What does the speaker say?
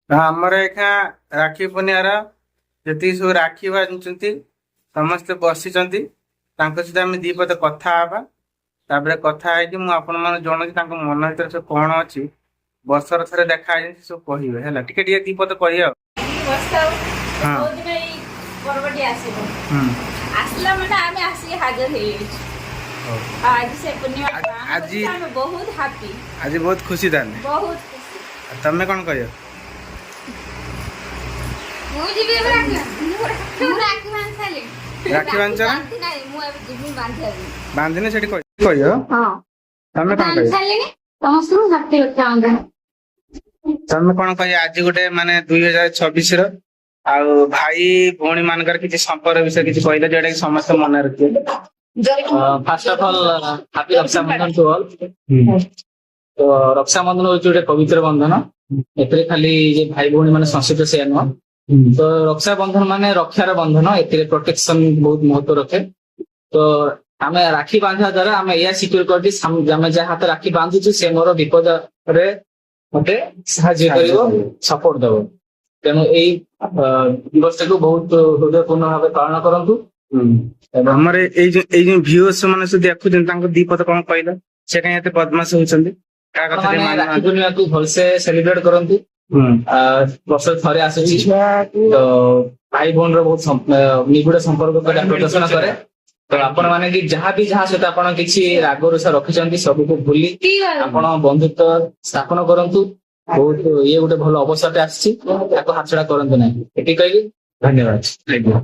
ଆମର ଏଖା ରାକ୍ଷୀ ପୂର୍ଣ୍ଣିମାର ଯେତିକି ସବୁ ରାକ୍ଷୀ ବାନ୍ଧୁଛନ୍ତି ସମସ୍ତେ ବସିଛନ୍ତି। ତାଙ୍କ ସହିତ ଆମେ ଦି ପଦ କଥା ହେବା। ତାପରେ କଥା ହେଇକି ମୁଁ ଆପଣମାନଙ୍କୁ ଜଣଉଛି ତାଙ୍କ ମନ ଭିତରେ ସବୁ କଣ ଅଛି। ବର୍ଷର ଥରେ ଦେଖା ହେଇଛି ସବୁ କହିବେ ହେଲା। ଟିକେ ଟିକେ ଦି ପଦ କହିବେ ଆଉ। ବସିଥାଉ ହଁ। କୋଉଦିନ ଏଇ ପର୍ବଟି ଆସିବ ହୁଁ। ଆସିଲା ମାନେ ଆମେ ଆସିକି ହାଜର ହେଇଯାଇଛୁ। ହଉ। ଆଉ ଆଜି ସେ ପୂର୍ଣ୍ଣିମା ଆଜି ଆମେ ବହୁତ ହାପି, ଆଜି ବହୁତ ଖୁସି ତାହେଲେ। ବହୁତ ଖୁସି। ଆଉ ତମେ କଣ କହିବ? ମୁଁ ଯିବି ଏବେ ରାକ୍ଷୀ ବାନ୍ଧି ସାରିଲିଣି। ରାକ୍ଷୀ ବାନ୍ଧିଛ ନା? ବାନ୍ଧି ନାହିଁ, ମୁଁ ଏବେ ଯିବି ବାନ୍ଧିବାକୁ। ବାନ୍ଧିନି ସେଠି କହିବ। ହଁ ତମେ କଣ ବାନ୍ଧି କହିବ? ସାରିଲିଣି ସମସ୍ତଙ୍କୁ ହାପି ରକ୍ଷା। ତମେ କଣ କହିବ ଆଜି ଗୋଟେ ମାନେ 2026 ର ଆଉ ଭାଇ ଭଉଣୀ ମାନଙ୍କର କିଛି ସମ୍ପର୍କ ବିଷୟରେ କିଛି କହିଲେ ଯୋଉଟା କି ସମସ୍ତେ ମନେ ରଖିବେ। First of all happy Raksha Bandhan to all. ତ ରକ୍ଷାବନ୍ଧନ ହଉଛି ଗୋଟେ ପବିତ୍ର ବନ୍ଧନ। ଏଥିରେ ଖାଲି ଯେ ଭାଇ ଭଉଣୀ ମାନେ ସଂଶ୍ଳିଷ୍ଟ ସେଇଆ ନୁହଁ। ତ ରକ୍ଷାବନ୍ଧନ ମାନେ ରକ୍ଷାର ବନ୍ଧନ, ଏଥିରେ ପ୍ରୋଟେକ୍ସନ ବହୁତ ମହତ୍ଵ ରଖେ। ତ ଆମେ ରାକ୍ଷୀ ବାନ୍ଧିବା ଦ୍ଵାରା ଆମେ ଏଇଆ ସିକ୍ୟୁର କରୁଛୁ ଆମେ ଯାହା ହାତ ରାକ୍ଷୀ ବାନ୍ଧୁଛୁ ସେ ମୋର ବିପଦରେ ମତେ ସାହାଯ୍ୟ କରିବ, ସପୋର୍ଟ ଦବ। ତେଣୁ ଏଇ ଦିବସଟାକୁ ବହୁତ ହୃଦୟପୂର୍ଣ୍ଣ ଭାବେ ପାଳନ କରନ୍ତୁ। ଆମର ଏଇ ଯୋଉ ଭିଉଅର୍ସ ମାନେ ସବୁ ଦେଖୁଛନ୍ତି ତାଙ୍କୁ ଦି ପଦ କଣ କହିଲ? ସେ କାହିଁ ଏତେ ବଦମାସ ହଉଛନ୍ତି? କାହା କଥା ଟିକେ ମାନେ ରାକ୍ଷୀ ମାନୁନାହାନ୍ତି। ପୂର୍ଣ୍ଣିମାକୁ ଭଲସେ ସେଲିବ୍ରେଟ କରନ୍ତୁ। ବର୍ଷରେ ଥରେ ଆସୁଛି, ତ ଭାଇ ଭଉଣୀର ବହୁତ ନିବିଡ଼ ସମ୍ପର୍କ ପ୍ରଦର୍ଶନ କରେ। ତ ଆପଣ ମାନେ କି ଯାହା ସହିତ ଆପଣ କିଛି ରାଗ ରୁଷା ରଖିଛନ୍ତି ସବୁକୁ ଭୁଲି ଆପଣ ବନ୍ଧୁତ୍ୱ ସ୍ଥାପନ କରନ୍ତୁ। ବହୁତ ଇଏ ଗୋଟେ ଭଲ ଅବସରଟେ ଆସିଛି, ତାକୁ ହାତଛଡା କରନ୍ତୁ ନାହିଁ। ଏତିକି କହିଲି, ଧନ୍ୟବାଦ।